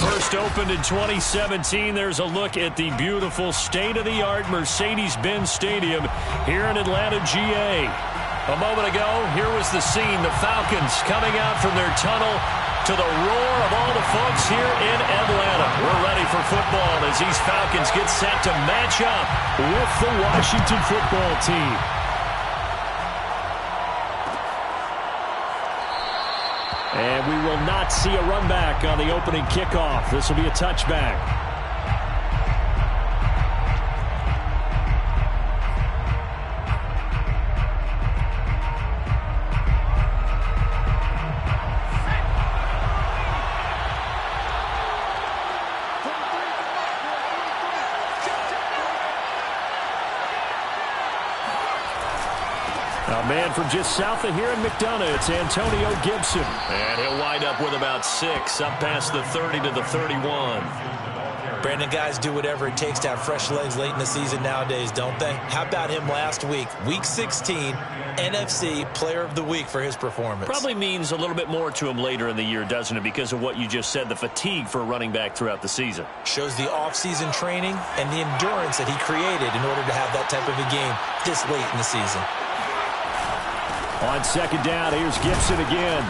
First opened in 2017. There's a look at the beautiful state-of-the-art Mercedes-Benz Stadium here in Atlanta, GA. A moment ago, here was the scene. The Falcons coming out from their tunnel to the roar of all the folks here in Atlanta. We're ready for football as these Falcons get set to match up with the Washington football team. And we will not see a run back on the opening kickoff. This will be a touchback. A man from just south of here in McDonough, it's Antonio Gibson. And he'll wind up with about 6, up past the 30 to the 31. Brandon, guys do whatever it takes to have fresh legs late in the season nowadays, don't they? How about him last week? Week 16, NFC Player of the Week for his performance. Probably means a little bit more to him later in the year, doesn't it? Because of what you just said, the fatigue for a running back throughout the season. Shows the offseason training and the endurance that he created in order to have that type of a game this late in the season. On second down, here's Gibson again.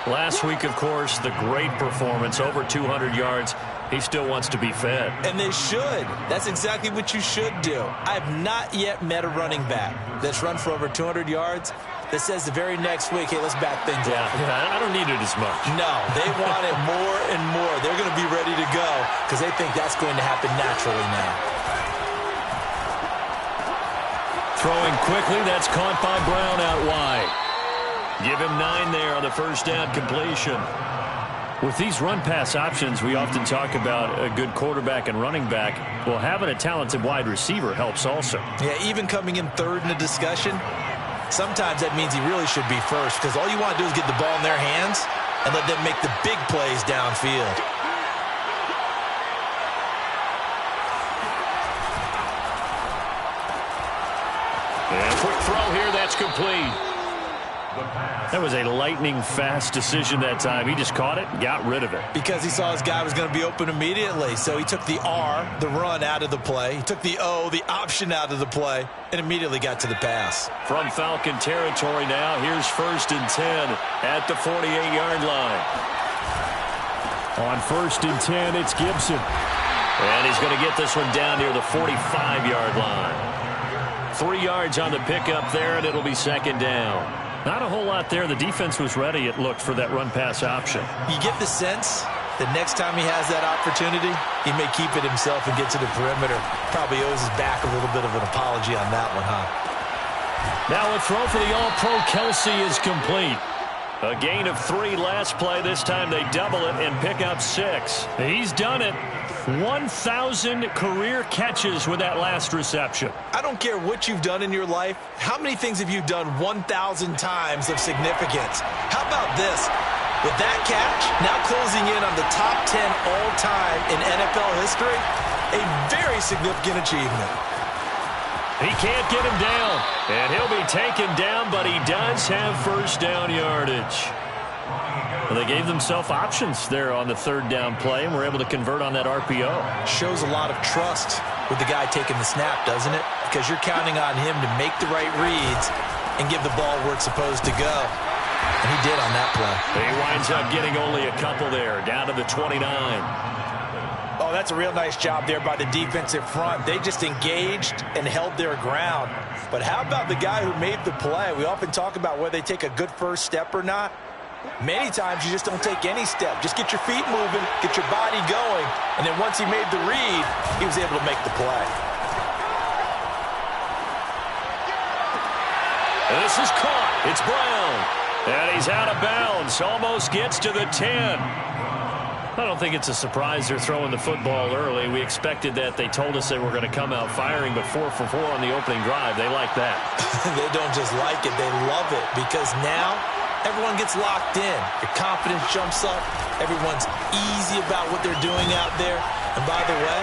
Last week, of course, the great performance, over 200 yards. He still wants to be fed. And they should. That's exactly what you should do. I have not yet met a running back that's run for over 200 yards that says the very next week, hey, let's back things up. Yeah, I don't need it as much. No, they want it more and more. They're going to be ready to go because they think that's going to happen naturally now. Throwing quickly, that's caught by Brown out wide. Give him 9 there on the first down completion. With these run-pass options, we often talk about a good quarterback and running back. Well, having a talented wide receiver helps also. Yeah, even coming in third in the discussion, sometimes that means he really should be first because all you want to do is get the ball in their hands and let them make the big plays downfield. And quick throw here, that's complete. That was a lightning-fast decision that time. He just caught it and got rid of it. Because he saw his guy was going to be open immediately. So he took the R, the run, out of the play. He took the O, the option, out of the play, and immediately got to the pass. From Falcon territory now, here's 1st and 10 at the 48-yard line. On 1st and 10, it's Gibson. And he's going to get this one down near the 45-yard line. 3 yards on the pickup there, and it'll be 2nd down. Not a whole lot there. The defense was ready, it looked, for that run-pass option. You get the sense that next time he has that opportunity, he may keep it himself and get to the perimeter. Probably owes his back a little bit of an apology on that one, huh? Now a throw for the All-Pro Kelsey is complete. A gain of 3 last play. This time they double it and pick up 6. He's done it. 1,000 career catches with that last reception. I don't care what you've done in your life. How many things have you done 1,000 times of significance? How about this? With that catch, now closing in on the top 10 all-time in NFL history, a very significant achievement. He can't get him down, and he'll be taken down, but he does have first down yardage. Well, they gave themselves options there on the 3rd down play, and were able to convert on that RPO. Shows a lot of trust with the guy taking the snap, doesn't it? Because you're counting on him to make the right reads and give the ball where it's supposed to go. And he did on that play. He winds up getting only a couple there, down to the 29. Oh, that's a real nice job there by the defensive front. They just engaged and held their ground. But how about the guy who made the play? We often talk about whether they take a good first step or not. Many times you just don't take any step. Just get your feet moving, get your body going, and then once he made the read, he was able to make the play. This is caught. It's Brown. And he's out of bounds. Almost gets to the 10. I don't think it's a surprise they're throwing the football early. We expected that. They told us they were going to come out firing, but 4 for 4 on the opening drive. They like that. They don't just like it. They love it because now everyone gets locked in. Your confidence jumps up. Everyone's easy about what they're doing out there. And by the way,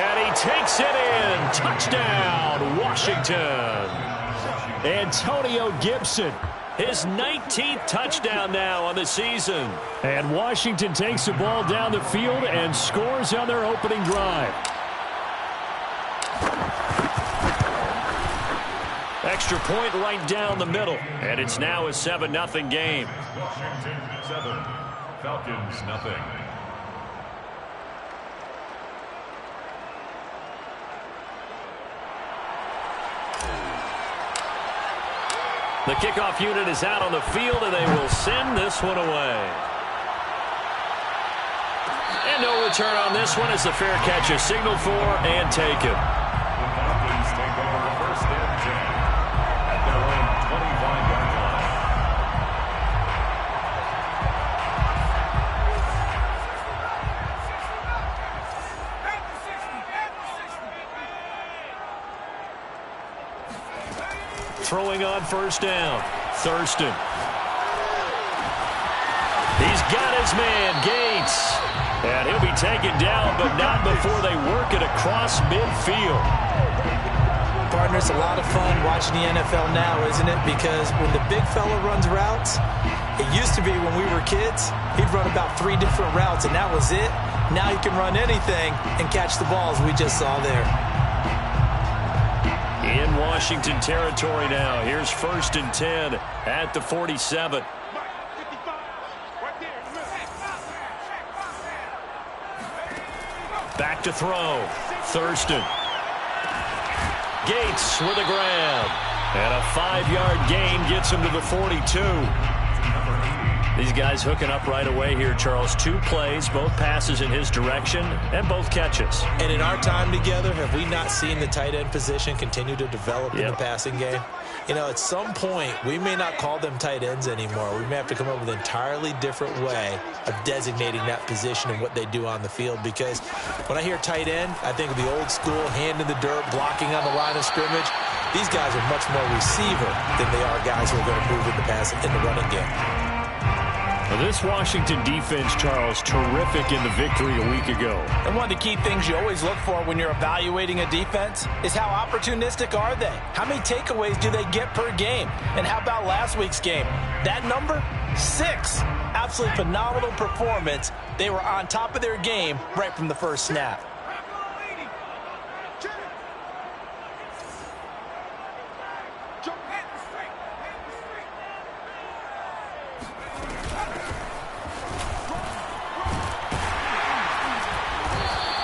and he takes it in. Touchdown, Washington. Antonio Gibson. His 19th touchdown now on the season. And Washington takes the ball down the field and scores on their opening drive. Extra point right down the middle. And it's now a 7-0 game. Washington 7, Falcons 0. The kickoff unit is out on the field, and they will send this one away. And no return on this one as the fair catch is signaled for and taken. The Falcons take over first and 10 at their own 25-yard line. Throwing on first down. Thurston. He's got his man, Gates. And he'll be taken down, but not before they work it across midfield. partner, it's a lot of fun watching the NFL now, isn't it? Because when the big fella runs routes, it used to be when we were kids, he'd run about 3 different routes, and that was it. Now he can run anything and catch the balls we just saw there. In Washington territory now. Here's 1st and 10 at the 47. Back to throw. Thurston. Gates with a grab. And a 5-yard gain gets him to the 42. These guys hooking up right away here, Charles. 2 plays, both passes in his direction, and both catches. And in our time together, have we not seen the tight end position continue to develop in the passing game? You know, at some point, we may not call them tight ends anymore. We may have to come up with an entirely different way of designating that position and what they do on the field. Because when I hear tight end, I think of the old school, hand in the dirt, blocking on the line of scrimmage. These guys are much more receiver than they are guys who are going to move in the running game. Well, this Washington defense, Charles, terrific in the victory a week ago. And one of the key things you always look for when you're evaluating a defense is how opportunistic are they? How many takeaways do they get per game? And how about last week's game? That number? 6. Absolutely phenomenal performance. They were on top of their game right from the first snap.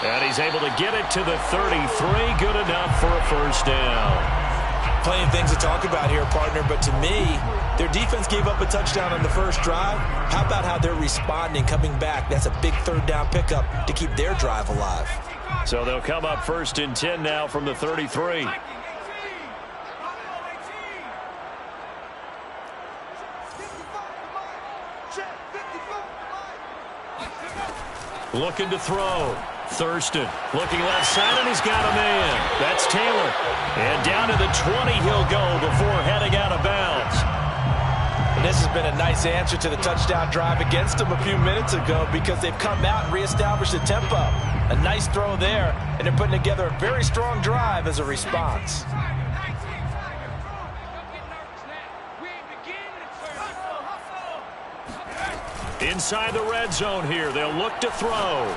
And he's able to get it to the 33. Good enough for a first down. Plenty of things to talk about here, partner, but to me, their defense gave up a touchdown on the first drive. How about how they're responding, coming back? That's a big 3rd down pickup to keep their drive alive. So they'll come up 1st and 10 now from the 33. Looking to throw. Thurston looking left side, and he's got a man. That's Taylor. And down to the 20 he'll go before heading out of bounds. And this has been a nice answer to the touchdown drive against them a few minutes ago because they've come out and reestablished the tempo. A nice throw there, and they're putting together a very strong drive as a response. Inside the red zone here. They'll look to throw.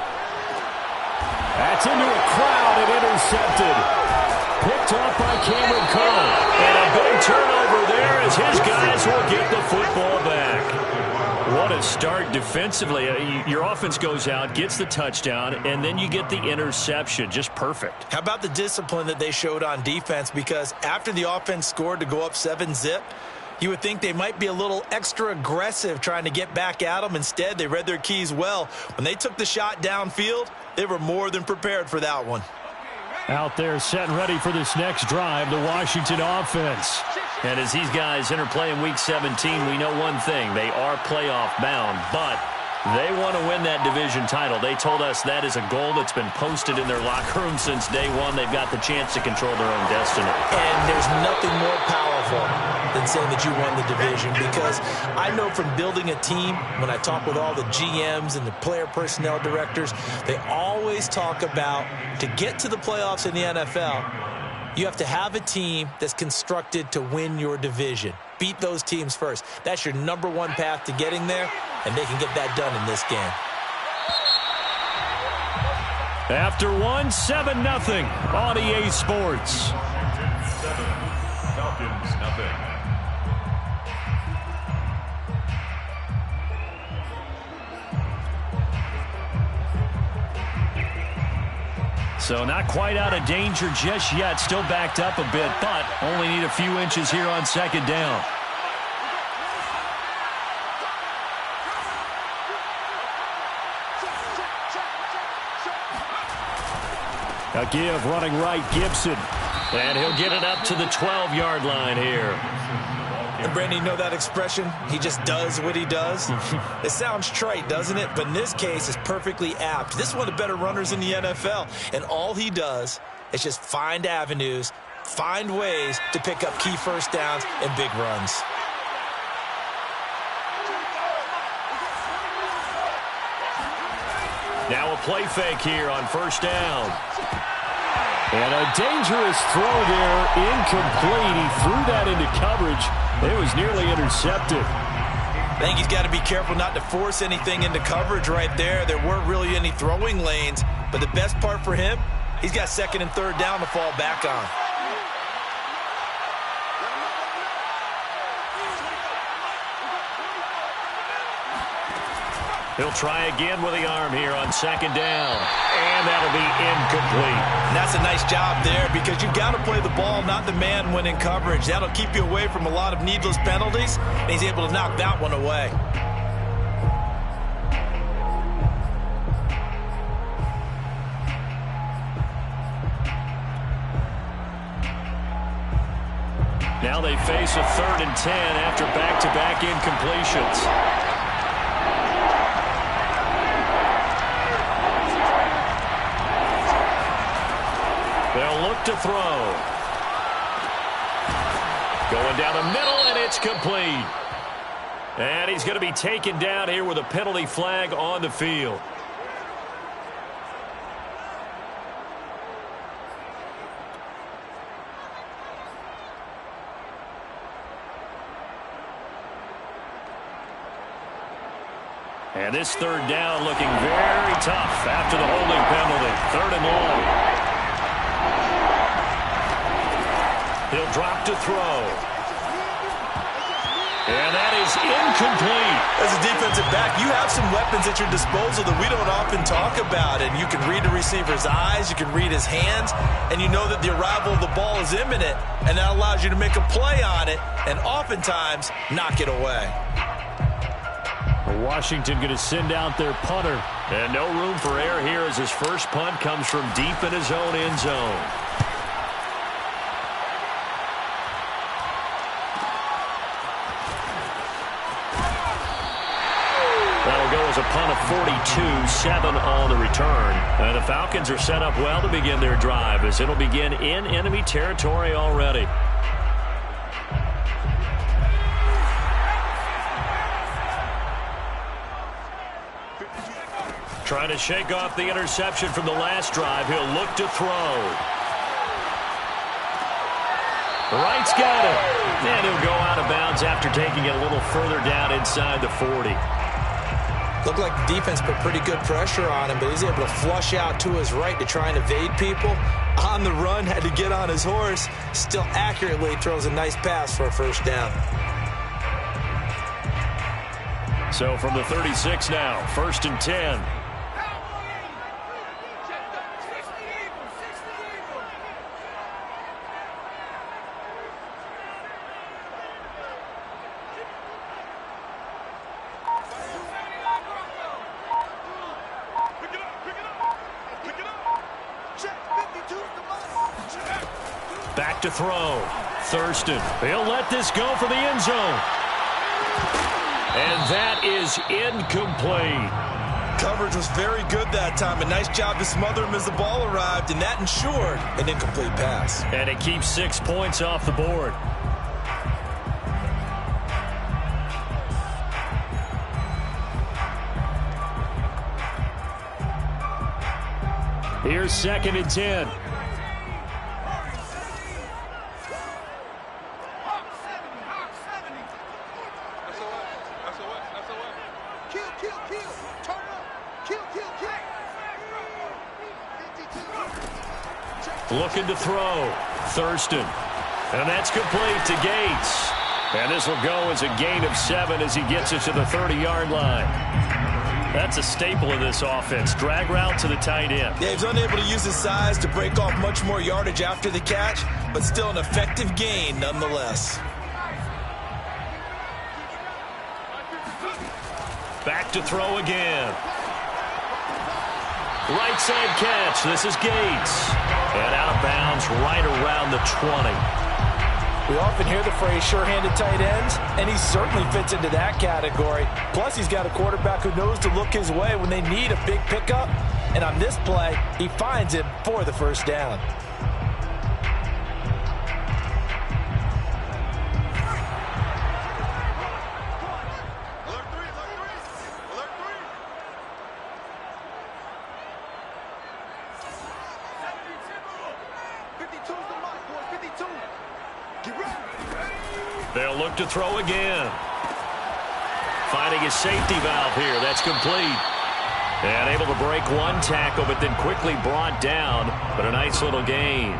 That's into a crowd and intercepted. Picked off by Cameron Cole. And a big turnover there as his guys will get the football back. What a start defensively. Your offense goes out, gets the touchdown, and then you get the interception. Just perfect. How about the discipline that they showed on defense? Because after the offense scored to go up 7-zip, you would think they might be a little extra aggressive trying to get back at them. Instead, they read their keys well. When they took the shot downfield, they were more than prepared for that one. Out there set and ready for this next drive, the Washington offense. And as these guys interplay in Week 17, we know one thing. They are playoff bound, but They want to win that division title. They told us that is a goal that's been posted in their locker room since day one. They've got the chance to control their own destiny. And there's nothing more powerful than saying that you won the division, because I know from building a team, when I talk with all the GMs and the player personnel directors, they always talk about, to get to the playoffs in the NFL, you have to have a team that's constructed to win your division. Beat those teams first. That's your number one path to getting there, and they can get that done in this game. After one, 7-0 on EA Sports. 7, Falcons, nothing. So not quite out of danger just yet. Still backed up a bit, but only need a few inches here on second down. A give running right, Gibson. And he'll get it up to the 12-yard line here. And Brandon, you know that expression? He just does what he does. It sounds trite, doesn't it? But in this case, it's perfectly apt. This is one of the better runners in the NFL. And all he does is just find avenues, find ways to pick up key first downs and big runs. Now a play fake here on first down. And a dangerous throw there, incomplete. He threw that into coverage. It was nearly intercepted. I think he's got to be careful not to force anything into coverage right there. There weren't really any throwing lanes. But the best part for him, he's got second and third down to fall back on. He'll try again with the arm here on second down. And that'll be incomplete. And that's a nice job there, because you've got to play the ball, not the man when in coverage. That'll keep you away from a lot of needless penalties, and he's able to knock that one away. Now they face a 3rd and 10 after back-to-back incompletions. They'll look to throw. Going down the middle, and it's complete. And he's going to be taken down here with a penalty flag on the field. And this third down looking very tough after the holding penalty. 3rd and long. He'll drop to throw. And that is incomplete. As a defensive back, you have some weapons at your disposal that we don't often talk about. And you can read the receiver's eyes, you can read his hands, and you know that the arrival of the ball is imminent, and that allows you to make a play on it and oftentimes knock it away. Washington going to send out their punter. And no room for error here as his first punt comes from deep in his own end zone. That'll go as a punt of 42, 7 on the return. And the Falcons are set up well to begin their drive, as it'll begin in enemy territory already. Trying to shake off the interception from the last drive. He'll look to throw. Wright's got it. And he'll go out of bounds after taking it a little further down inside the 40. Looked like the defense put pretty good pressure on him, but he's able to flush out to his right to try and evade people. On the run, had to get on his horse. Still accurately throws a nice pass for a first down. So from the 36 now, 1st and 10. Back to throw. Thurston. He'll let this go for the end zone. And that is incomplete. Coverage was very good that time. A nice job to smother him as the ball arrived, and that ensured an incomplete pass. And it keeps 6 points off the board. Here's 2nd and 10. Looking to throw. Thurston. And that's complete to Gates. And this will go as a gain of 7 as he gets it to the 30-yard line. That's a staple of this offense. Drag route to the tight end. Yeah, he's unable to use his size to break off much more yardage after the catch, but still an effective gain nonetheless. Back to throw again. Right side catch. This is Gates. And out of bounds right around the 20. We often hear the phrase sure-handed tight ends, and he certainly fits into that category. Plus, he's got a quarterback who knows to look his way when they need a big pickup. And on this play, he finds him for the first down. They'll look to throw again. Finding a safety valve here. That's complete. And able to break one tackle, but then quickly brought down. But a nice little gain.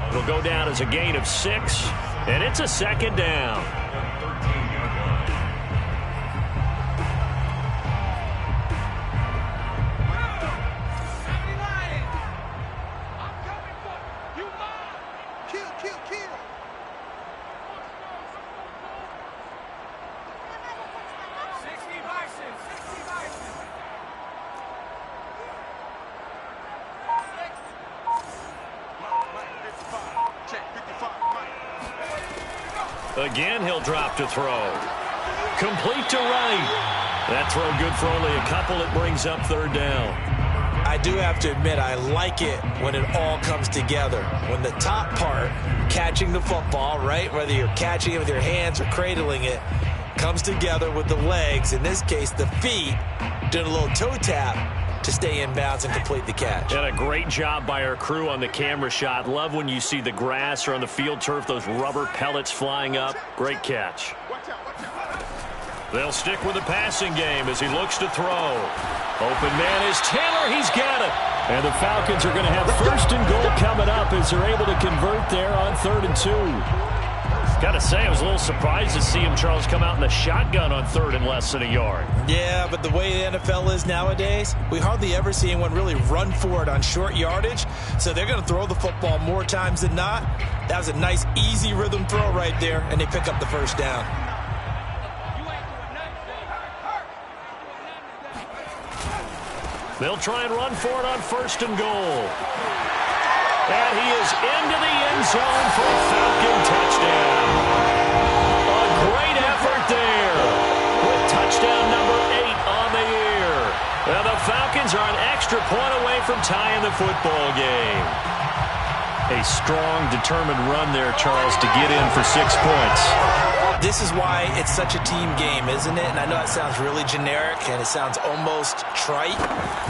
It'll go down as a gain of 6. And it's a 2nd down. Again, he'll drop to throw. Complete to right. That throw good for only a couple. It brings up 3rd down. I do have to admit, I like it when it all comes together. When the top part, catching the football, right, whether you're catching it with your hands or cradling it, comes together with the legs, in this case the feet, doing a little toe tap to stay in bounds and complete the catch. And a great job by our crew on the camera shot. Love when you see the grass or on the field turf, those rubber pellets flying up. Great catch. They'll stick with the passing game as he looks to throw. Open man is Taylor. He's got it. And the Falcons are going to have 1st and goal coming up as they're able to convert there on 3rd and 2. Got to say, I was a little surprised to see him, Charles, come out in the shotgun on 3rd and less than a yard. Yeah, but the way the NFL is nowadays, we hardly ever see anyone really run for it on short yardage. So they're going to throw the football more times than not. That was a nice, easy rhythm throw right there, and they pick up the 1st down. They'll try and run for it on 1st and goal. And he is into the end zone for a Falcon touchdown. A great effort there with touchdown number 8 on the year. And the Falcons are an extra point away from tying the football game. A strong, determined run there, Charles, to get in for 6 points. This is why it's such a team game, isn't it? And I know it sounds really generic and it sounds almost trite,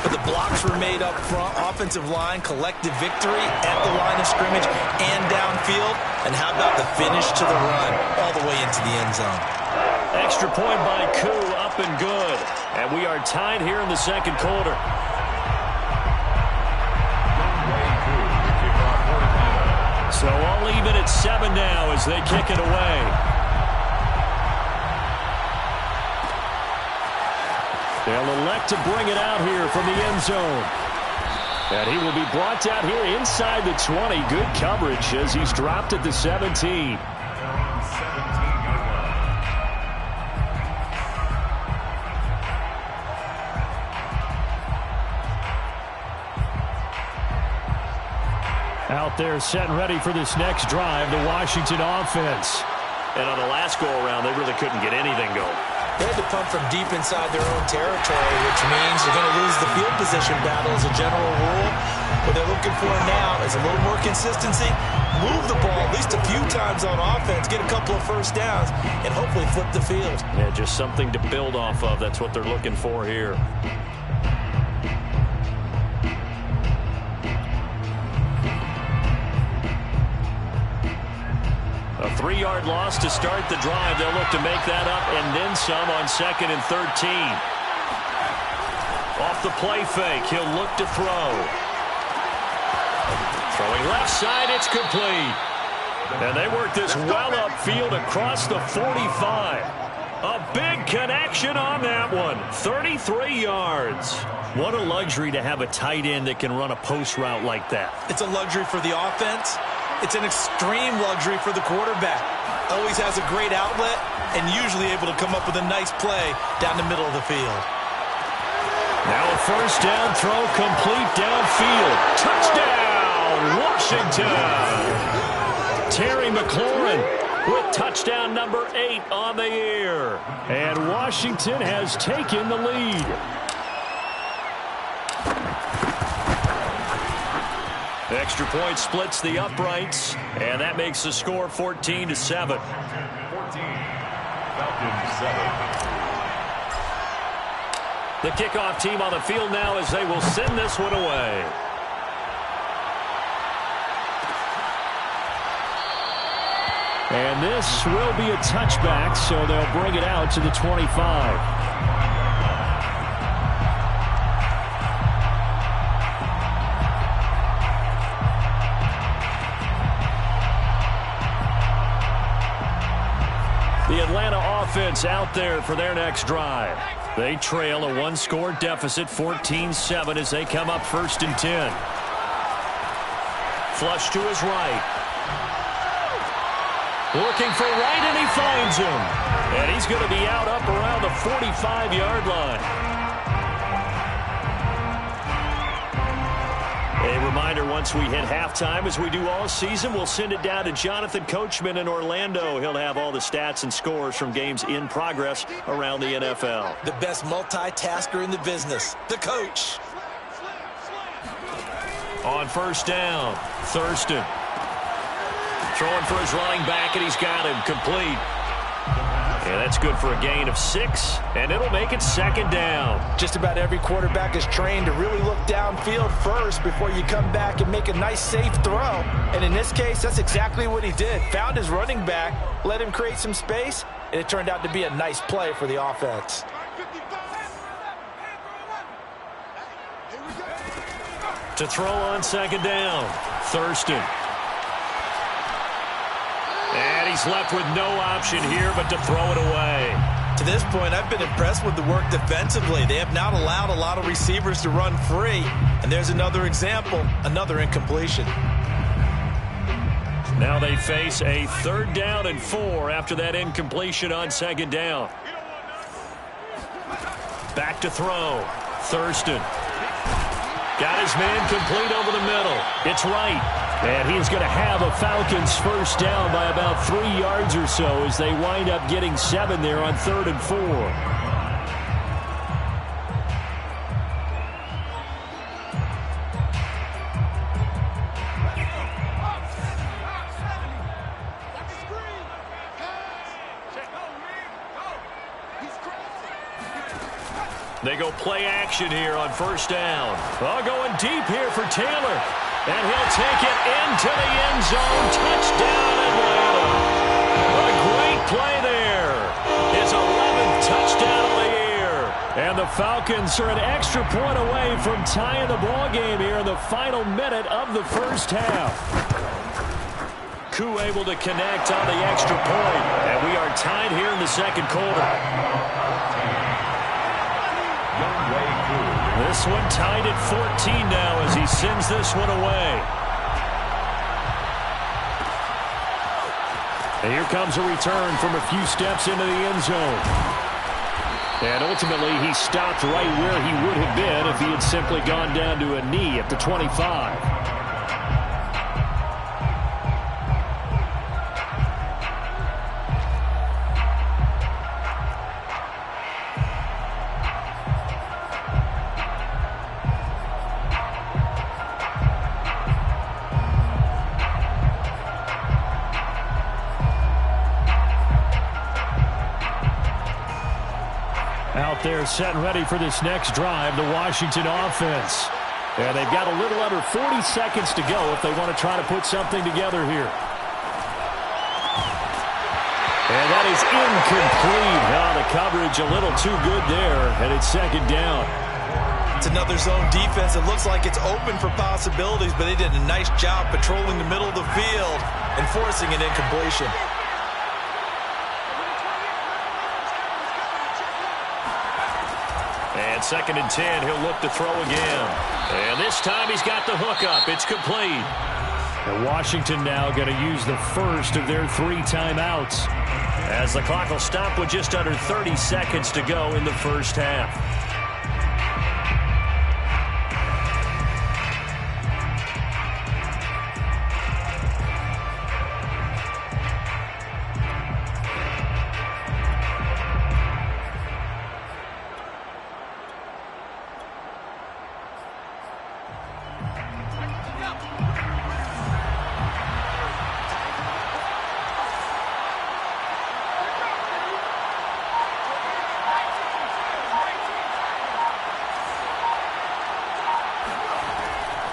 but the blocks were made up front, offensive line, collective victory at the line of scrimmage and downfield. And how about the finish to the run all the way into the end zone? Extra point by Koo, up and good. And we are tied here in the 2nd quarter. So all even at 7 now as they kick it away. They'll elect to bring it out here from the end zone. And he will be brought down here inside the 20. Good coverage as he's dropped at the 17. Out there set and ready for this next drive, the Washington offense. And on the last go-around, they really couldn't get anything going. They had to punt from deep inside their own territory, which means they're going to lose the field position battle as a general rule. What they're looking for now is a little more consistency, move the ball at least a few times on offense, get a couple of first downs, and hopefully flip the field. Yeah, just something to build off of. That's what they're looking for here. A 3-yard loss to start the drive. They'll look to make that up and then some on 2nd and 13. Off the play fake, he'll look to throw. Throwing left side, it's complete. And they work this well upfield across the 45. A big connection on that one. 33 yards. What a luxury to have a tight end that can run a post route like that. It's a luxury for the offense. It's an extreme luxury for the quarterback. Always has a great outlet and usually able to come up with a nice play down the middle of the field. Now a first down throw complete downfield. Touchdown, Washington. Terry McLaurin with touchdown number 8 on the year. And Washington has taken the lead. Extra point splits the uprights, and that makes the score 14-7. 14, Falcons 7. The kickoff team on the field now as they will send this one away. And this will be a touchback, so they'll bring it out to the 25. The Atlanta offense out there for their next drive. They trail a 1-score deficit, 14-7, as they come up 1st and 10. Flush to his right. Looking for right, and he finds him. And he's going to be out up around the 45-yard line. A reminder, once we hit halftime, as we do all season, we'll send it down to Jonathan Coachman in Orlando. He'll have all the stats and scores from games in progress around the NFL. The best multitasker in the business, the coach. On first down, Thurston. Throwing for his running back, and he's got him complete. And that's good for a gain of 6, and it'll make it 2nd down. Just about every quarterback is trained to really look downfield first before you come back and make a nice, safe throw. And in this case, that's exactly what he did. Found his running back, let him create some space, and it turned out to be a nice play for the offense. To throw on 2nd down, Thurston. And he's left with no option here but to throw it away. To this point, I've been impressed with the work defensively. They have not allowed a lot of receivers to run free. And there's another example, another incompletion. Now they face a 3rd down and 4 after that incompletion on 2nd down. Back to throw. Thurston. Got his man complete over the middle. It's right. And he's going to have a Falcons first down by about 3 yards or so as they wind up getting 7 there on 3rd and 4. They go play action here on first down. Oh, going deep here for Taylor. And he'll take it into the end zone. Touchdown, Atlanta. A great play there. His 11th touchdown of the year. And the Falcons are an extra point away from tying the ball game here in the final minute of the first half. Koo able to connect on the extra point. And we are tied here in the 2nd quarter. This one tied at 14 now as he sends this one away. And here comes a return from a few steps into the end zone. And ultimately, he stopped right where he would have been if he had simply gone down to a knee at the 25. Out there set and ready for this next drive, the Washington offense. And they've got a little under 40 seconds to go if they want to try to put something together here. And that is incomplete. Now the coverage a little too good there, and it's second down. It's another zone defense. It looks like it's open for possibilities, but they did a nice job patrolling the middle of the field and forcing an incompletion. And second and 10, he'll look to throw again. And this time he's got the hook up. It's complete. And Washington now going to use the first of their 3 timeouts, as the clock will stop with just under 30 seconds to go in the first half.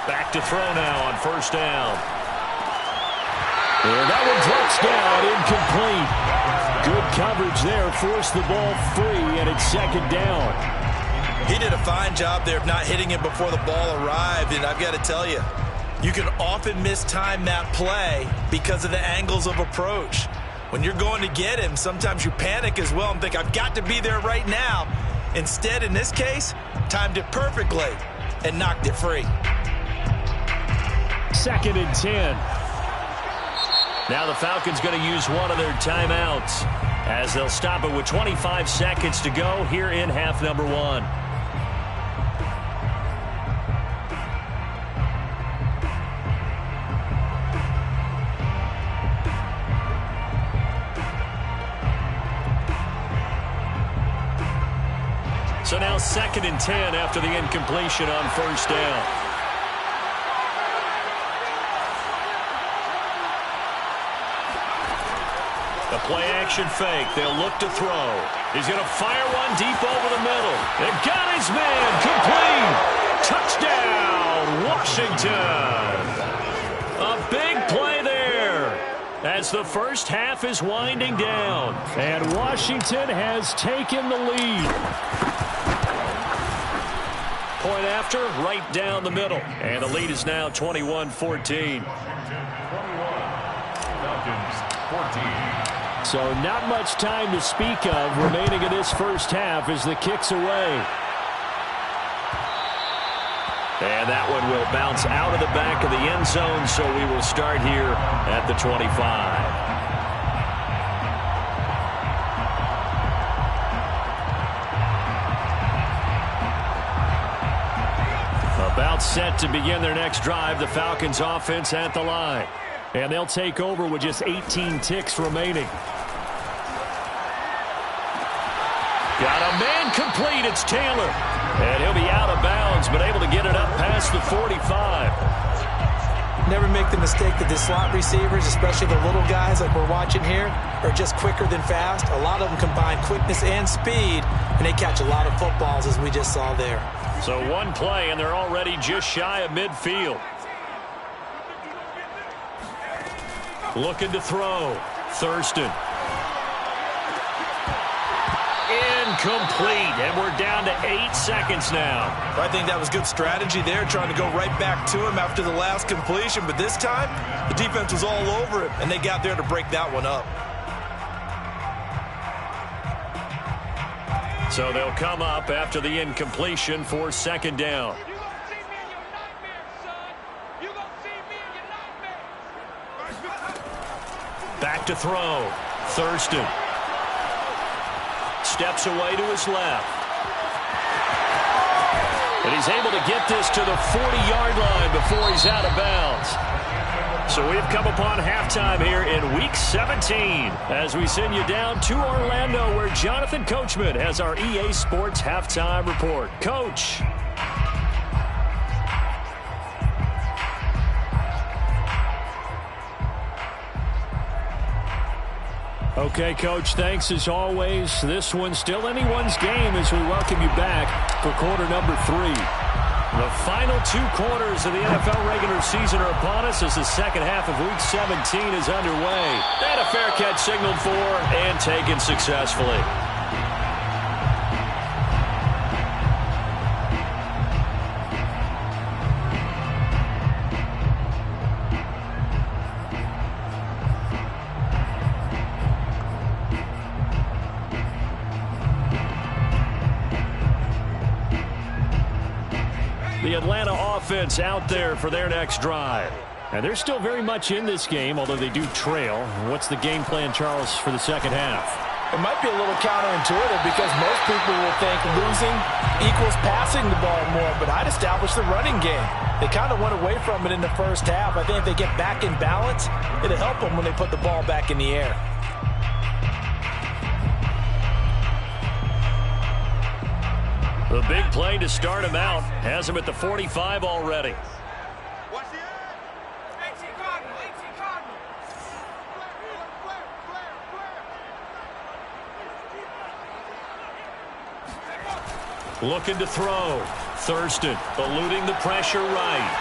Back to throw now on first down. And that one drops down, incomplete. Good coverage there, forced the ball free, and it's second down. He did a fine job there of not hitting it before the ball arrived, and I've got to tell you, you can often mistime that play because of the angles of approach. When you're going to get him, sometimes you panic as well and think, I've got to be there right now. Instead, in this case, timed it perfectly and knocked it free. Second and 10. Now the Falcons going to use one of their timeouts, as they'll stop it with 25 seconds to go here in half number 1. So now second and 10 after the incompletion on first down. The play-action fake. They'll look to throw. He's going to fire one deep over the middle. They got his man. Complete. Touchdown, Washington. A big play there as the first half is winding down. And Washington has taken the lead. Point after, right down the middle. And the lead is now 21-14. 21. Falcons, 14. So not much time to speak of remaining in this first half as the kick's away. And that one will bounce out of the back of the end zone, so we will start here at the 25. About set to begin their next drive, the Falcons offense at the line. And they'll take over with just 18 ticks remaining. Got a man complete. It's Taylor. And he'll be out of bounds, but able to get it up past the 45. Never make the mistake that the slot receivers, especially the little guys like we're watching here, are just quicker than fast. A lot of them combine quickness and speed, and they catch a lot of footballs, as we just saw there. So one play, and they're already just shy of midfield. Looking to throw. Thurston. Incomplete, and we're down to 8 seconds now. I think that was good strategy there, trying to go right back to him after the last completion. But this time, the defense was all over it, and they got there to break that one up. So they'll come up after the incompletion for second down. Back to throw. Thurston. Steps away to his left. And he's able to get this to the 40-yard line before he's out of bounds. So we've come upon halftime here in Week 17 as we send you down to Orlando, where Jonathan Coachman has our EA Sports Halftime Report. Coach. Okay, Coach, thanks as always. This one's still anyone's game as we welcome you back for quarter number 3. The final 2 quarters of the NFL regular season are upon us as the second half of Week 17 is underway. And a fair catch signaled for and taken successfully. The Atlanta offense out there for their next drive. And they're still very much in this game, although they do trail. What's the game plan, Charles, for the second half? It might be a little counterintuitive because most people will think losing equals passing the ball more, but I'd establish the running game. They kind of went away from it in the first half. I think if they get back in balance, it'll help them when they put the ball back in the air. The big play to start him out has him at the 45 already. Looking to throw. Thurston eluding the pressure right.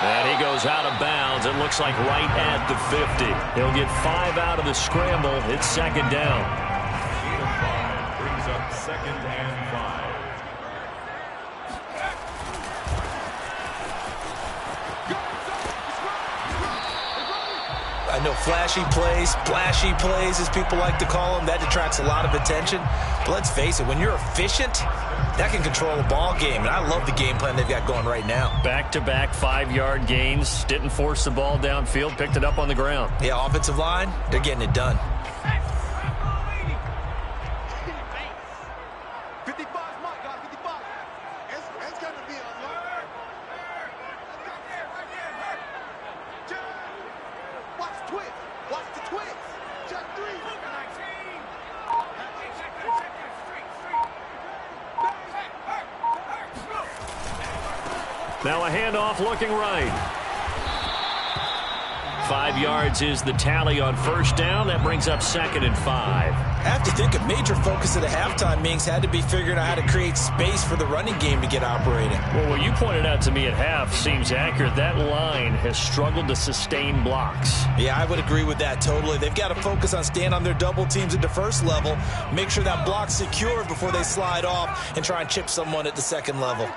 And he goes out of bounds. It looks like right at the 50. He'll get 5 out of the scramble. It's second down. Brings up 2nd and 5. I know flashy plays, splashy plays, as people like to call them, that detracts a lot of attention. But let's face it, when you're efficient, that can control a ball game. And I love the game plan they've got going right now. Back-to-back 5-yard gains. Didn't force the ball downfield. Picked it up on the ground. Yeah, offensive line, they're getting it done. Now a handoff looking right. 5 yards is the tally on first down. That brings up 2nd and 5. I have to think a major focus at a halftime means had to be figuring out how to create space for the running game to get operating. Well, what you pointed out to me at half seems accurate. That line has struggled to sustain blocks. Yeah, I would agree with that totally. They've got to focus on staying on their double teams at the first level, make sure that block's secured before they slide off and try and chip someone at the second level.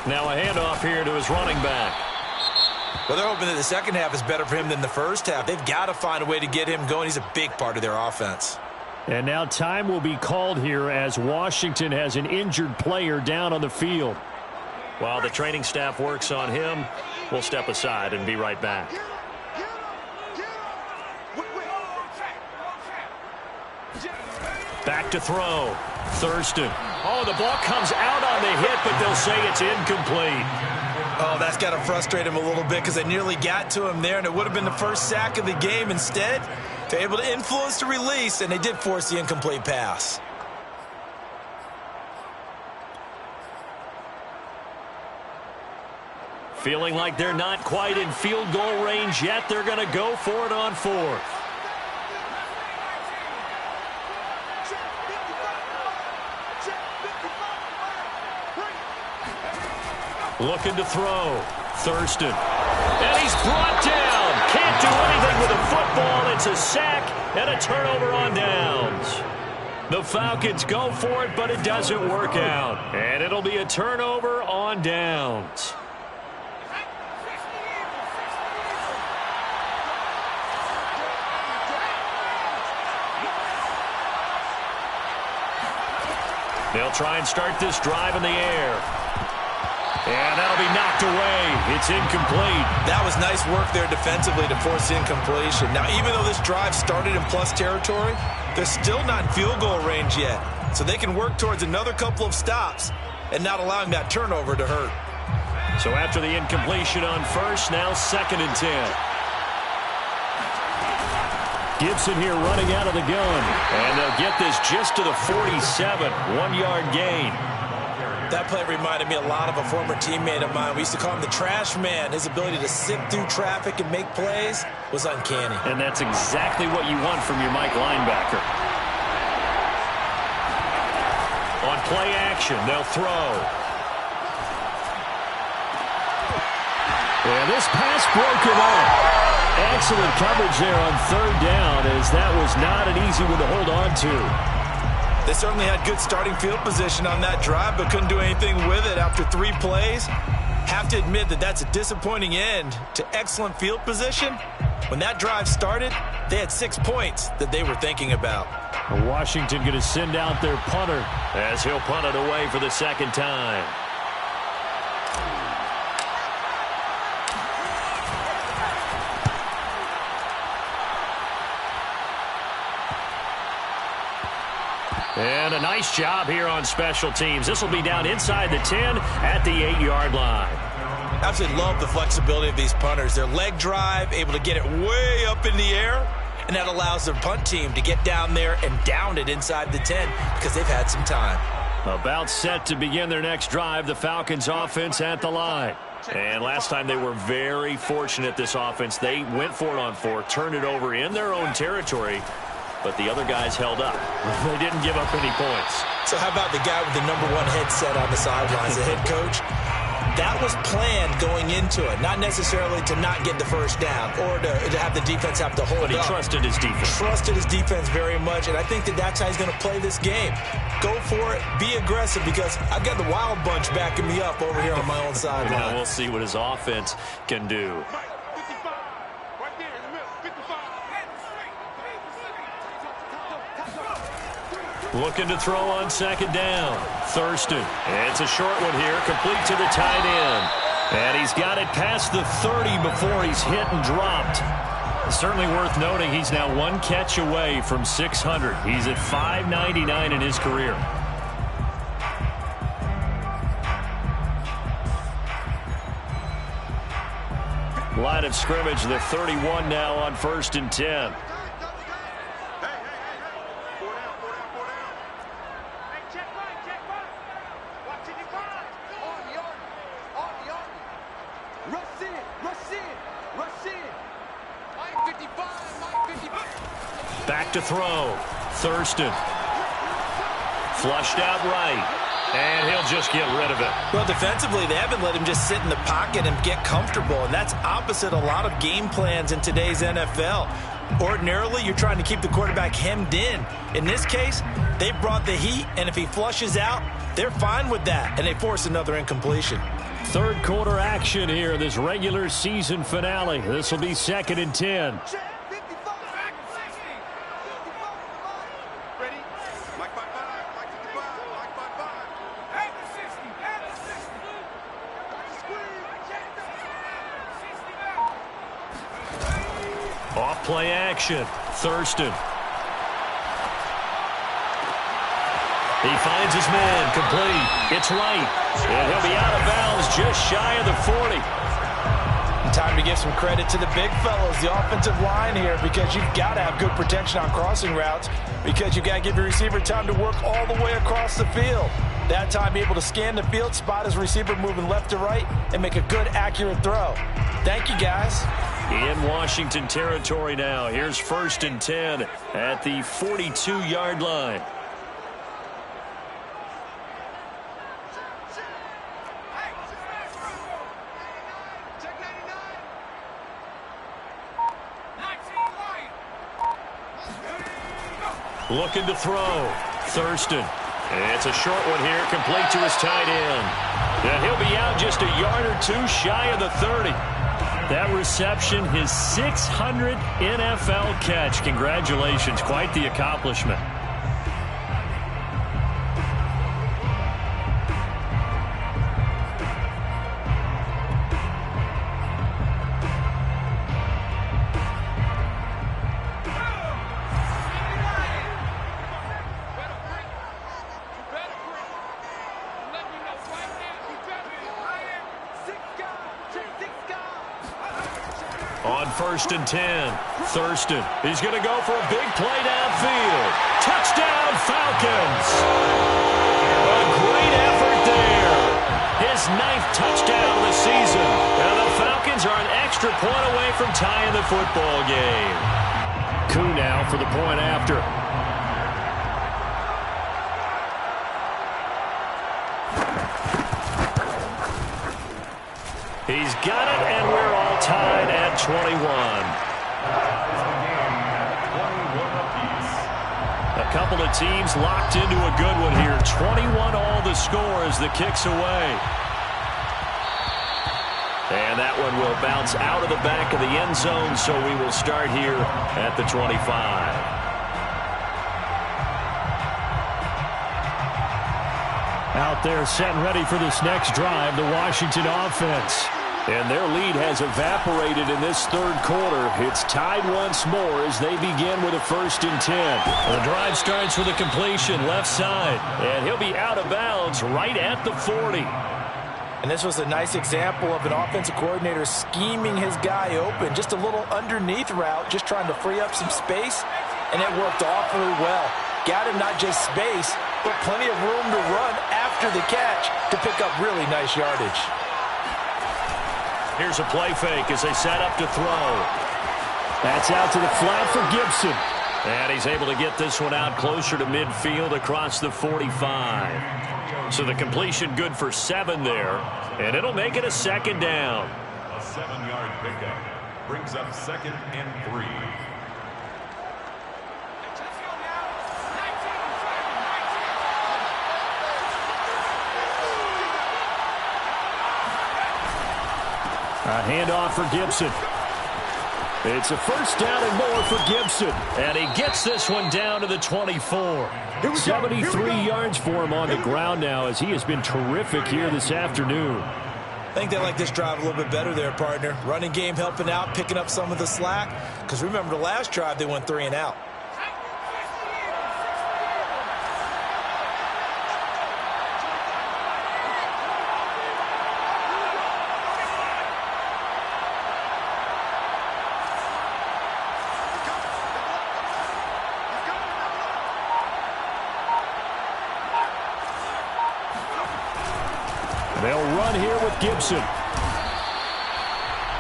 Now a handoff here to his running back. Well, they're hoping that the second half is better for him than the first half. They've got to find a way to get him going. He's a big part of their offense. And now time will be called here as Washington has an injured player down on the field. While the training staff works on him, we'll step aside and be right back. Back to throw. Thurston. Oh, the ball comes out on the hit, but they'll say it's incomplete. Oh, that's got to frustrate him a little bit because they nearly got to him there, and it would have been the first sack of the game. Instead, they're able to influence the release, and they did force the incomplete pass. Feeling like they're not quite in field goal range yet. They're going to go for it on 4th. Looking to throw. Thurston. And he's brought down. Can't do anything with a football. It's a sack and a turnover on downs. The Falcons go for it, but it doesn't work out. And it'll be a turnover on downs. They'll try and start this drive in the air. And that'll be knocked away. It's incomplete. That was nice work there defensively to force incompletion. Now, even though this drive started in plus territory, they're still not in field goal range yet. So they can work towards another couple of stops and not allowing that turnover to hurt. So after the incompletion on first, now 2nd and 10. Gibson here running out of the gun. And they'll get this just to the 47. 1-yard gain. That play reminded me a lot of a former teammate of mine. We used to call him the trash man. His ability to sift through traffic and make plays was uncanny. And that's exactly what you want from your Mike linebacker. On play action, they'll throw. And this pass broken up. Excellent coverage there on third down, as that was not an easy one to hold on to. They certainly had good starting field position on that drive, but couldn't do anything with it after 3 plays. Have to admit that that's a disappointing end to excellent field position. When that drive started, they had 6 points that they were thinking about. Washington going to send out their punter as he'll punt it away for the second time. And a nice job here on special teams. This will be down inside the 10 at the 8-yard line. Absolutely love the flexibility of these punters. Their leg drive, able to get it way up in the air, and that allows their punt team to get down there and down it inside the 10 because they've had some time. About set to begin their next drive, the Falcons offense at the line. And last time they were very fortunate, this offense. They went for it on 4, turned it over in their own territory, but the other guys held up. They didn't give up any points. So how about the guy with the #1 headset on the sidelines, the head coach? That was planned going into it, not necessarily to not get the first down or to have the defense have to hold up. But he trusted his defense. Trusted his defense very much, and I think that that's how he's going to play this game. Go for it, be aggressive, because I've got the wild bunch backing me up over here on my own sideline. Now we'll see what his offense can do. Looking to throw on second down. Thurston. It's a short one here, complete to the tight end. And he's got it past the 30 before he's hit and dropped. Certainly worth noting he's now 1 catch away from 600. He's at 599 in his career. Line of scrimmage, the 31 now on 1st and 10. Back to throw. Thurston. Flushed out right. And he'll just get rid of it. Well, defensively, they haven't let him just sit in the pocket and get comfortable. And that's opposite a lot of game plans in today's NFL. Ordinarily, you're trying to keep the quarterback hemmed in. In this case, they brought the heat, and if he flushes out, they're fine with that. And they force another incompletion. Third quarter action here in this regular season finale. This will be 2nd and 10. Off play action. Thurston. He finds his man, complete. It's right. And he'll be out of bounds just shy of the 40. Time to give some credit to the big fellows, the offensive line here, because you've got to have good protection on crossing routes, because you've got to give your receiver time to work all the way across the field. That time, be able to scan the field, spot his receiver moving left to right, and make a good, accurate throw. Thank you, guys. In Washington territory now. Here's 1st and 10 at the 42-yard line. Looking to throw. Thurston. It's a short one here, complete to his tight end. And he'll be out just a yard or 2 shy of the 30. That reception, his 600th NFL catch. Congratulations. Quite the accomplishment. On 1st and 10, Thurston. He's going to go for a big play downfield. Touchdown, Falcons. A great effort there. his 9th touchdown of the season. And the Falcons are an extra point away from tying the football game. Koo now for the point after. He's got it, and we're all tied at 21. A couple of teams locked into a good one here. 21 all the score as the kick's away. And that one will bounce out of the back of the end zone, so we will start here at the 25. Out there set and ready for this next drive, the Washington offense. And their lead has evaporated in this third quarter. It's tied once more as they begin with a 1st and 10. The drive starts with a completion left side. And he'll be out of bounds right at the 40. And this was a nice example of an offensive coordinator scheming his guy open. Just a little underneath route, just trying to free up some space. And it worked awfully well. Got him not just space, but plenty of room to run after the catch to pick up really nice yardage. Here's a play fake as they set up to throw. That's out to the flat for Gibson. And he's able to get this one out closer to midfield across the 45. So the completion good for 7 there. And it'll make it a 2nd down. A 7-yard pickup brings up 2nd and 3. A handoff for Gibson. It's a 1st down and more for Gibson. And he gets this one down to the 24. 73 yards for him on the ground now as he has been terrific here this afternoon. I think they like this drive a little bit better there, partner. Running game helping out, picking up some of the slack. Because remember the last drive, they went 3 and out. They'll run here with Gibson.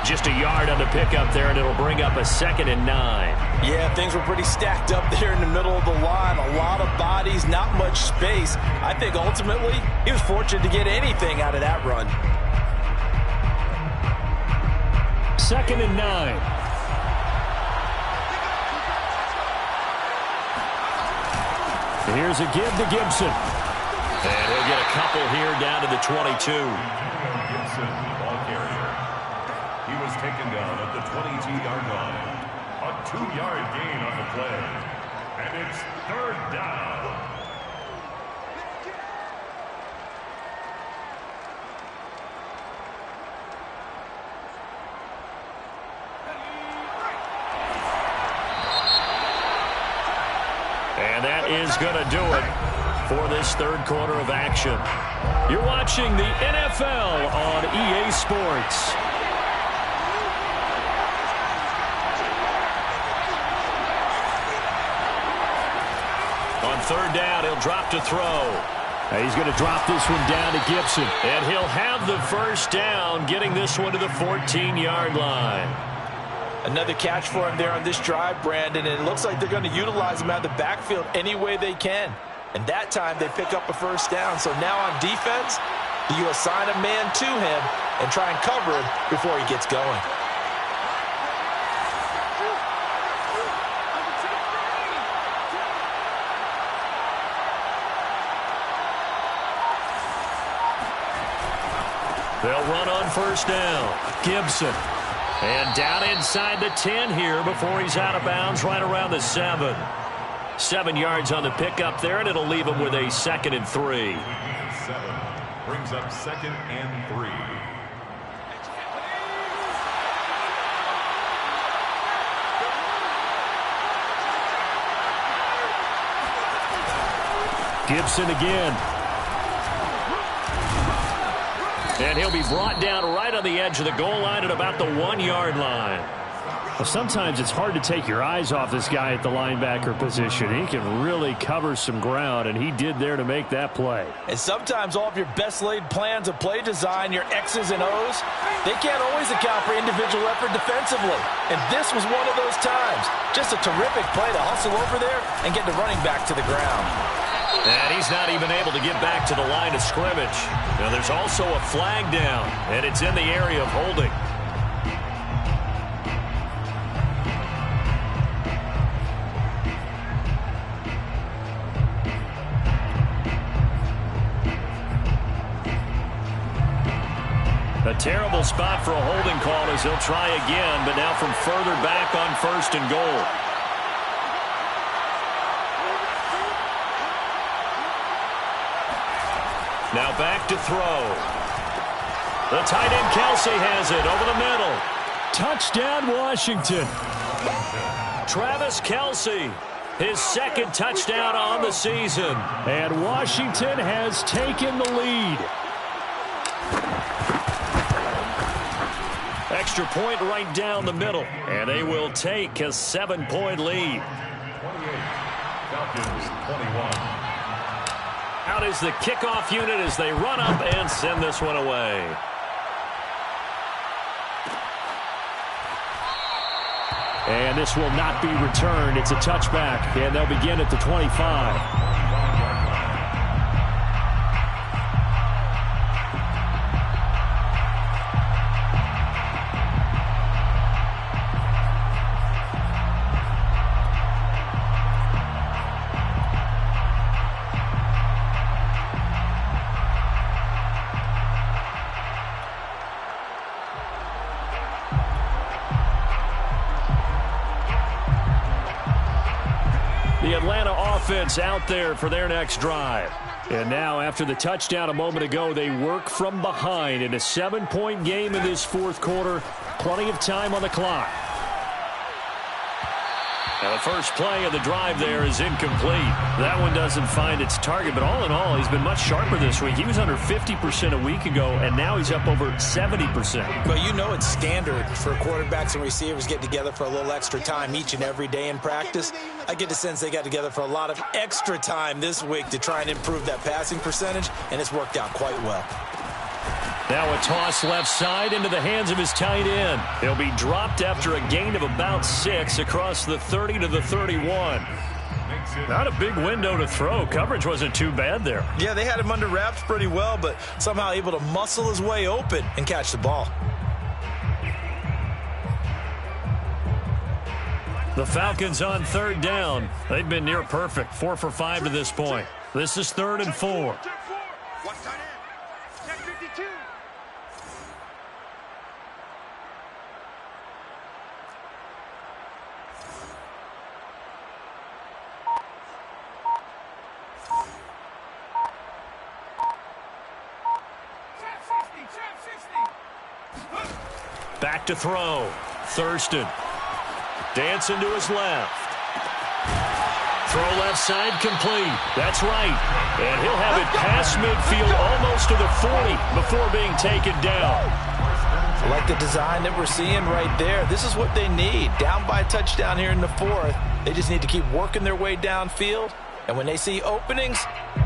Just a yard on the pickup there, and it'll bring up a 2nd and 9. Yeah, things were pretty stacked up there in the middle of the line. A lot of bodies, not much space. I think ultimately he was fortunate to get anything out of that run. 2nd and 9. Here's a give to Gibson. And he'll get a couple here down to the 22. Gibson, ball carrier. He was taken down at the 22-yard line. A 2-yard gain on the play. And it's 3rd down. And that is going to do it for this third quarter of action. You're watching the NFL on EA Sports. On 3rd down, he'll drop to throw. He's going to drop this one down to Gibson. And he'll have the 1st down, getting this one to the 14-yard line. Another catch for him there on this drive, Brandon, and it looks like they're going to utilize him out of the backfield any way they can. And that time they pick up a 1st down. So now on defense, do you assign a man to him and try and cover him before he gets going? They'll run on 1st down. Gibson. And down inside the 10 here before he's out of bounds right around the 7. 7 yards on the pickup there, and it'll leave him with a 2nd and 3. 7 brings up 2nd and 3. Gibson again. And he'll be brought down right on the edge of the goal line at about the 1-yard line. Well, sometimes it's hard to take your eyes off this guy at the linebacker position. He can really cover some ground, and he did there to make that play. And sometimes all of your best laid plans of play design, your X's and O's, they can't always account for individual effort defensively. And this was one of those times. Just a terrific play to hustle over there and get the running back to the ground. And he's not even able to get back to the line of scrimmage. Now there's also a flag down, and it's in the area of holding. A terrible spot for a holding call as he'll try again, but now from further back on 1st and goal. Now back to throw. The tight end Kelsey has it over the middle. Touchdown, Washington. Travis Kelsey, his 2nd touchdown on the season. And Washington has taken the lead. Extra point right down the middle, and they will take a 7-point lead. 28, Falcons 21. Out is the kickoff unit as they run up and send this one away. And this will not be returned. It's a touchback, and they'll begin at the 25. The Atlanta offense out there for their next drive. And now, after the touchdown a moment ago, they work from behind in a 7-point game in this 4th quarter. Plenty of time on the clock. Now, the first play of the drive there is incomplete. That one doesn't find its target, but all in all, he's been much sharper this week. He was under 50% a week ago, and now he's up over 70%. But you know it's standard for quarterbacks and receivers get together for a little extra time each and every day in practice. I get the sense they got together for a lot of extra time this week to try and improve that passing percentage, and it's worked out quite well. Now a toss left side into the hands of his tight end. He'll be dropped after a gain of about 6 across the 30 to the 31. Not a big window to throw. Coverage wasn't too bad there. Yeah, they had him under wraps pretty well, but somehow able to muscle his way open and catch the ball. The Falcons on 3rd down. They've been near perfect. 4 for 5 to this point. This is 3rd and 4. Back to throw. Thurston. Dancing to his left. Throw left side complete. That's right. And he'll have it past midfield almost to the 40 before being taken down. I like the design that we're seeing right there. This is what they need. Down by a touchdown here in the 4th. They just need to keep working their way downfield. And when they see openings,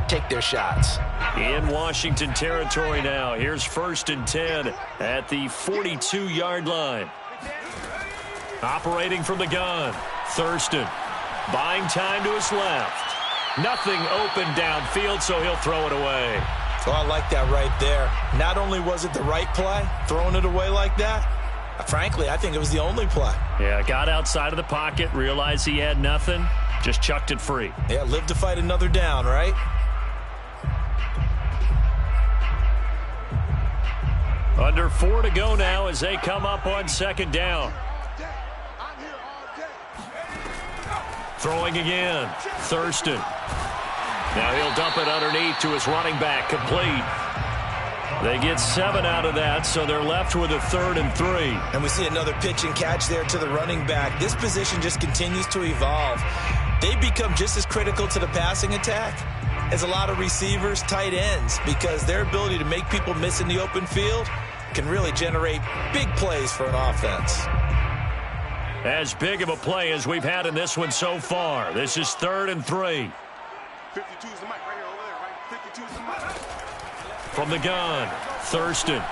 take their shots. In Washington territory now. Here's 1st and 10 at the 42-yard line. Operating from the gun. Thurston. Buying time to his left. Nothing open downfield, so he'll throw it away. Oh, I like that right there. Not only was it the right play, throwing it away like that, frankly, I think it was the only play. Yeah, got outside of the pocket, realized he had nothing, just chucked it free. Yeah, live to fight another down, right? Under 4 to go now as they come up on 2nd down. Throwing again. Thurston. Now he'll dump it underneath to his running back. Complete. They get 7 out of that, so they're left with a 3rd and 3. And we see another pitch and catch there to the running back. This position just continues to evolve. They become just as critical to the passing attack as a lot of receivers, tight ends, because their ability to make people miss in the open field can really generate big plays for an offense. As big of a play as we've had in this one so far. This is 3rd and 3. 52 is the mic right here over there, right? 52 is the mic. From the gun, Thurston.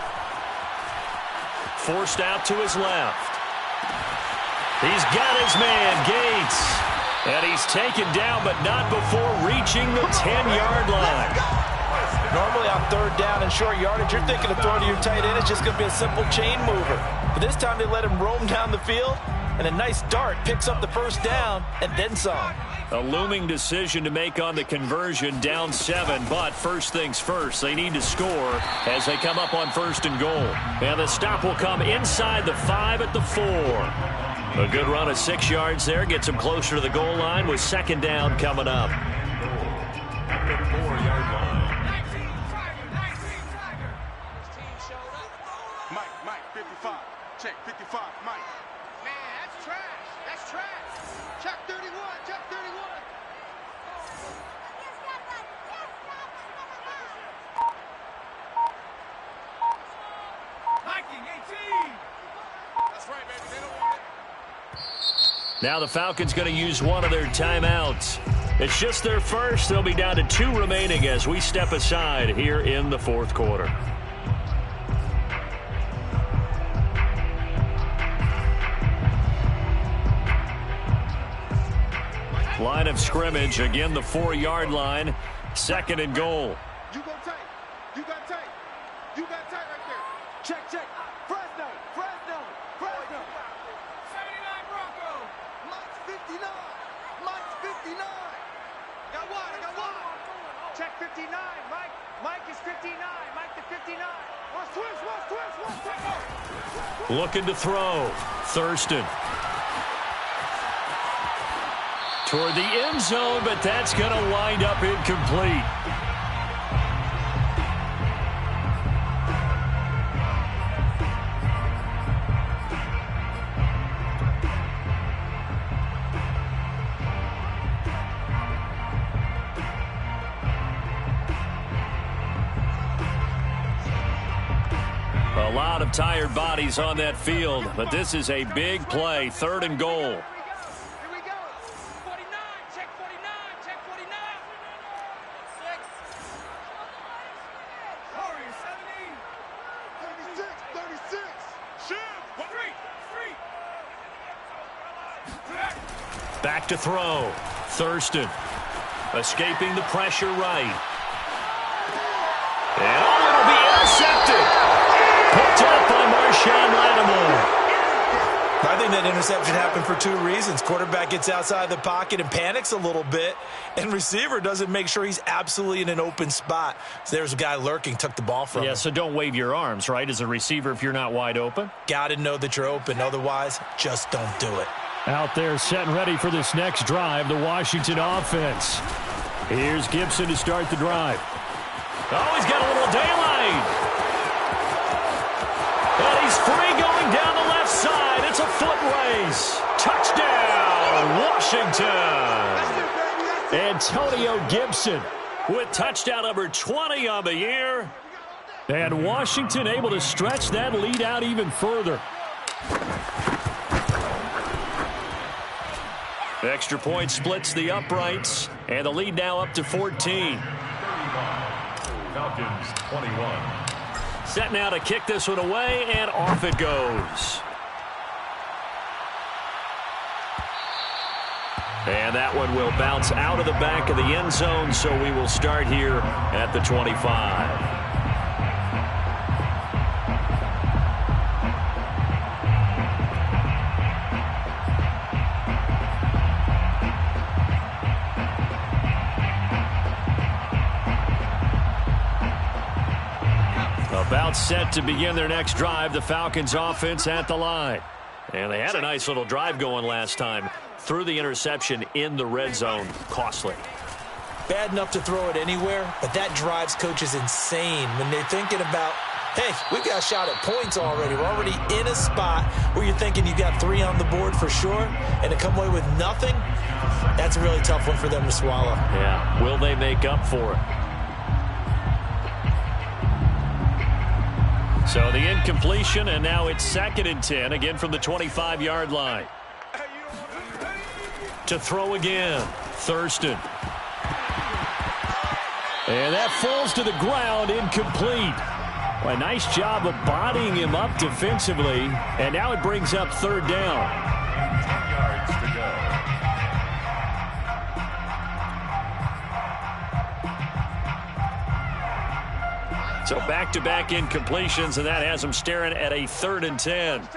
Forced out to his left. He's got his man, Gates. And he's taken down, but not before reaching the 10-yard line. Normally on 3rd down and short yardage, you're thinking of throwing to your tight end. It's just going to be a simple chain mover. But this time they let him roam down the field, and a nice dart picks up the 1st down and then some. A looming decision to make on the conversion, down 7, but first things first, they need to score as they come up on 1st and goal. And the stop will come inside the 5 at the 4. A good run of 6 yards there, gets him closer to the goal line with 2nd down coming up. At the 4-yard line. Mike, 55. Check, 55, Mike. Man, that's trash. That's trash. Check 31, check 31. Hiking, 18. That's right, baby. They don't want it. Now the Falcons going to use one of their timeouts. It's just their first. They'll be down to 2 remaining as we step aside here in the 4th quarter. Line of scrimmage, again the 4-yard line, 2nd and goal. You go tight. You got tight. You got tight right there. Check. Fresno. 79 Bronco. Mike's 59. Mike's 59. I got one. Check 59. Mike is 59. Mike to 59. One switch. Looking to throw. Thurston. Toward the end zone, but that's going to wind up incomplete. A lot of tired bodies on that field, but this is a big play, 3rd and goal. Back to throw. Thurston. Escaping the pressure right. And it'll be intercepted. Picked up by Marshawn Lattimore. I think that interception happened for 2 reasons. Quarterback gets outside the pocket and panics a little bit, and receiver doesn't make sure he's absolutely in an open spot. So there's a guy lurking, took the ball from him. Yeah, so don't wave your arms, right, as a receiver if you're not wide open? Got to know that you're open. Otherwise, just don't do it. Out there set and ready for this next drive, the Washington offense. Here's Gibson to start the drive. Oh, he's got a little daylight. And he's free going down the left side. It's a foot race. Touchdown, Washington. Antonio Gibson with touchdown number 20 on the year. And Washington able to stretch that lead out even further. Extra point splits the uprights, and the lead now up to 14. Falcons 21. Set now to kick this one away, and off it goes. And that one will bounce out of the back of the end zone, so we will start here at the 25. About set to begin their next drive, the Falcons offense at the line. And they had a nice little drive going last time. Threw the interception in the red zone. Costly. Bad enough to throw it anywhere, but that drives coaches insane when they're thinking about, hey, we got a shot at points already. We're already in a spot where you're thinking you got 3 on the board for sure, and to come away with nothing, that's a really tough one for them to swallow. Yeah, will they make up for it? So the incompletion, and now it's 2nd and 10, again from the 25-yard line. To throw again. Thurston. And that falls to the ground, incomplete. Well, a nice job of bodying him up defensively. And now it brings up third down. 10 yards to go. So back-to-back incompletions, and that has him staring at a 3rd and 10. Tight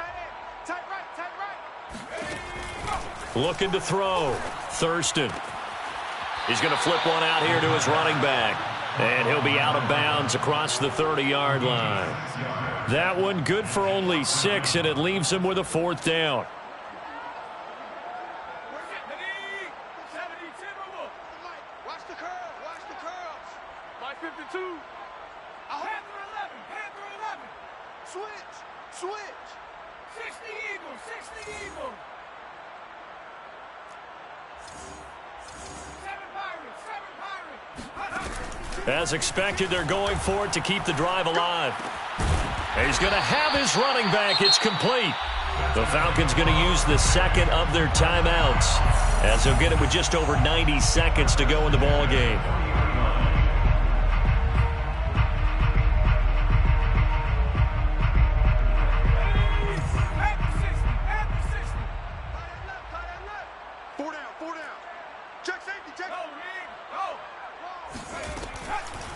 right. Looking to throw. Thurston. He's going to flip one out here to his running back. And he'll be out of bounds across the 30-yard line. That one good for only 6, and it leaves him with a 4th down. Watch the curls. Watch the curls. My 52. Panther 11. Switch. 60 Eagles. 7 Pirates. As expected, they're going for it to keep the drive alive. And he's going to have his running back. It's complete. The Falcons going to use the second of their timeouts, as they'll get it with just over 90 seconds to go in the ball game.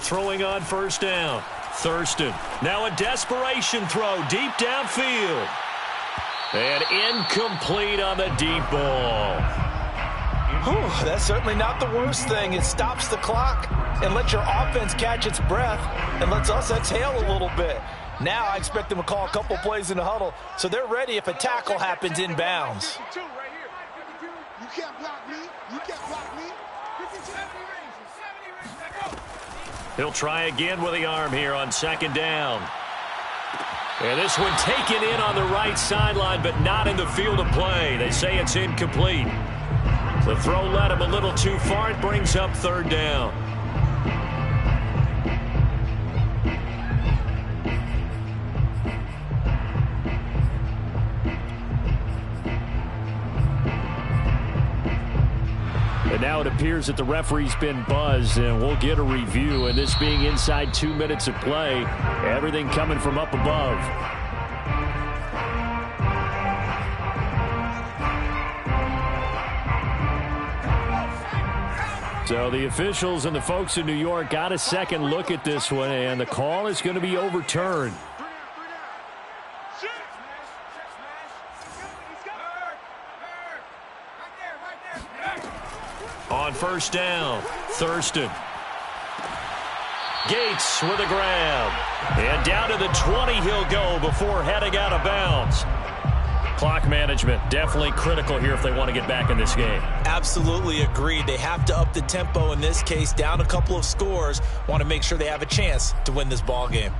Throwing on first down. Thurston. Now a desperation throw deep downfield. And incomplete on the deep ball. That's certainly not the worst thing. It stops the clock and lets your offense catch its breath and lets us exhale a little bit. Now I expect them to call a couple plays in the huddle so they're ready if a tackle happens inbounds. You can't block me. He'll try again with the arm here on 2nd down. And this one taken in on the right sideline, but not in the field of play. They say it's incomplete. The throw led him a little too far. It brings up 3rd down. And now it appears that the referee's been buzzed, and we'll get a review. And this being inside 2 minutes of play, everything coming from up above. So the officials and the folks in New York got a second look at this one, and the call is going to be overturned. On first down, Thurston. Gates with a grab. And down to the 20 he'll go before heading out of bounds. Clock management definitely critical here if they want to get back in this game. Absolutely agreed. They have to up the tempo in this case, down a couple of scores. Want to make sure they have a chance to win this ball game.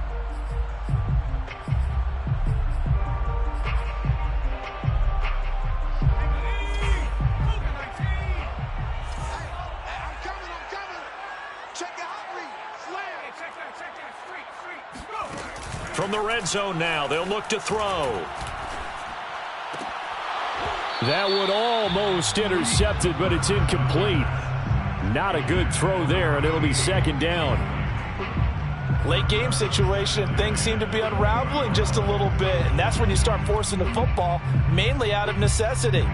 From the red zone now, they'll look to throw. That one almost intercepted, but it's incomplete. Not a good throw there, and it'll be 2nd down. Late game situation, things seem to be unraveling just a little bit, and that's when you start forcing the football, mainly out of necessity.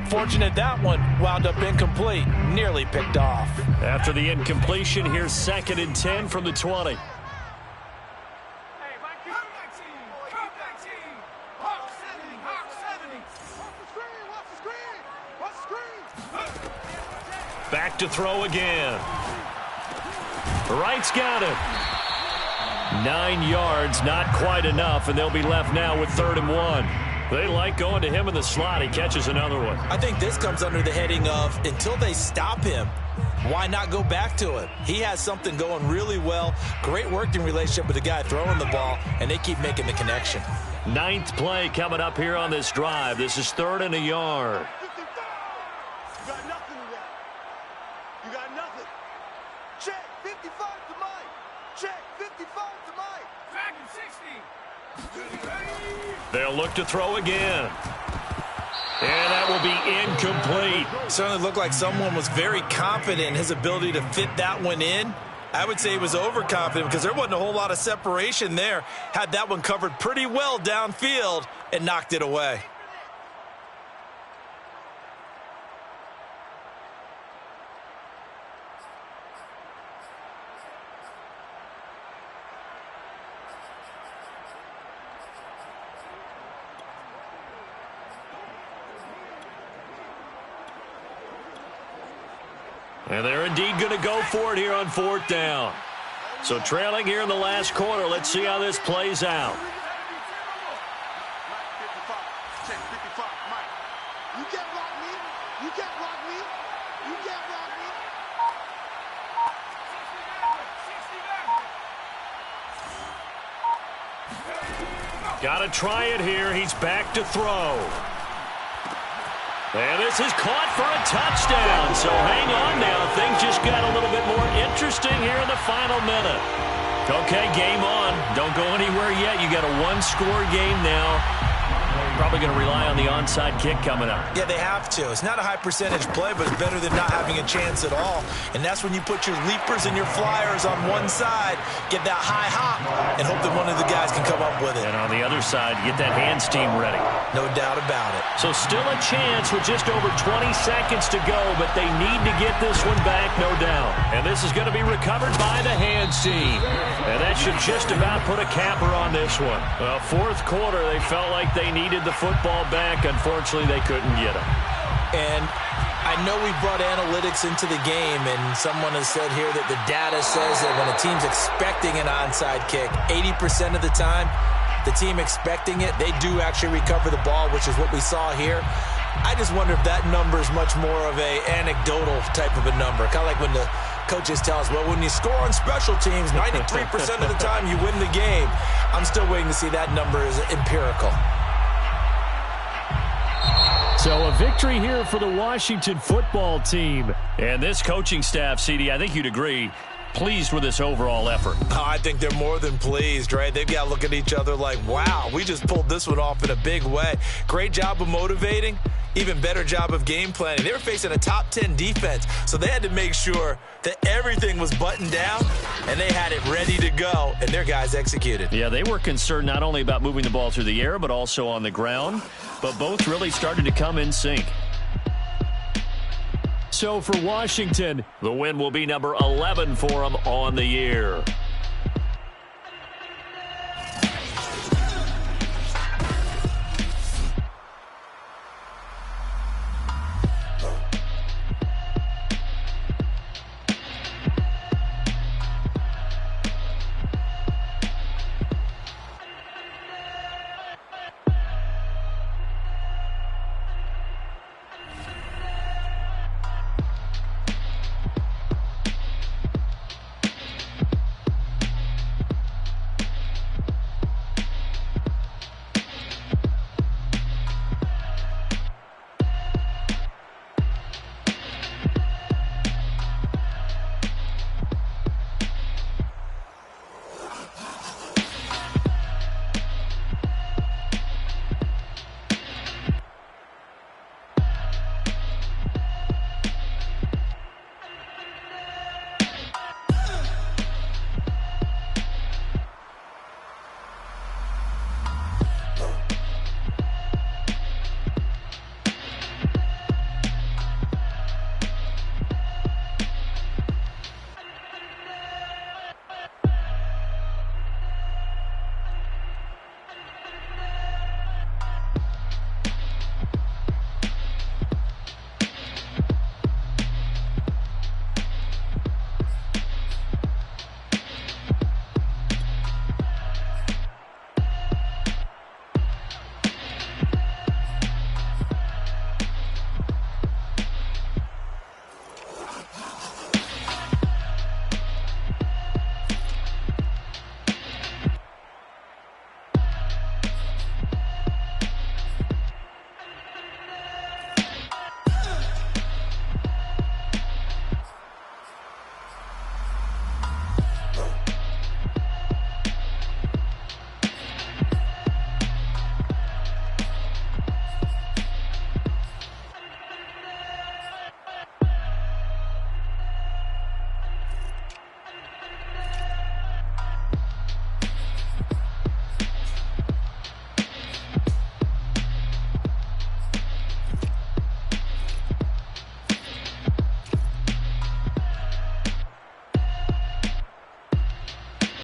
Fortunate that one wound up incomplete, nearly picked off. After the incompletion, here's 2nd and 10 from the 20. Back to throw again. Wright's got it. 9 yards, not quite enough, and they'll be left now with 3rd and 1. They like going to him in the slot. He catches another one. I think this comes under the heading of until they stop him, why not go back to it? He has something going really well. Great working relationship with the guy throwing the ball, and they keep making the connection. 9th play coming up here on this drive. This is 3rd and a yard. You got nothing to that. You got nothing. Check 55 to Mike. Check 55 to Mike. Dragon 60. They'll look to throw again. And that will be incomplete. Certainly looked like someone was very confident in his ability to fit that one in. I would say he was overconfident because there wasn't a whole lot of separation there. Had that one covered pretty well downfield and knocked it away. And they're indeed going to go for it here on 4th down. So trailing here in the last quarter. Let's see how this plays out. Check 55, Mike. You can't block me. You can't block me. You can't block me. Got to try it here. He's back to throw. And this is caught for a touchdown. So hang on now. Things just got a little bit more interesting here in the final minute. Okay, game on. Don't go anywhere yet. You got a one-score game now. Probably going to rely on the onside kick coming up. Yeah, they have to. It's not a high-percentage play, but it's better than not having a chance at all. And that's when you put your leapers and your flyers on one side, get that high hop, and hope that one of the guys can come up with it. And on the other side, get that hands team ready. No doubt about it. So still a chance with just over 20 seconds to go, but they need to get this one back, no doubt. And this is going to be recovered by the hands team. And that should just about put a capper on this one. Well, 4th quarter, they felt like they needed the football back. Unfortunately, they couldn't get it. And I know we brought analytics into the game, and someone has said here that the data says that when a team's expecting an onside kick, 80% of the time, the team expecting it, they do actually recover the ball, which is what we saw here. I just wonder if that number is much more of a anecdotal type of a number. Kind of like when the coaches tell us, well, when you score on special teams, 93% of the time you win the game. I'm still waiting to see that number is empirical. So a victory here for the Washington football team. And this coaching staff, CD, I think you'd agree, pleased with this overall effort. Oh, I think they're more than pleased, right? They've got to look at each other like, wow, we just pulled this one off in a big way. Great job of motivating. Even better job of game planning. They were facing a top 10 defense, so they had to make sure that everything was buttoned down, and they had it ready to go, and their guys executed. Yeah, they were concerned not only about moving the ball through the air, but also on the ground, but both really started to come in sync. So for Washington, the win will be number 11 for them on the year.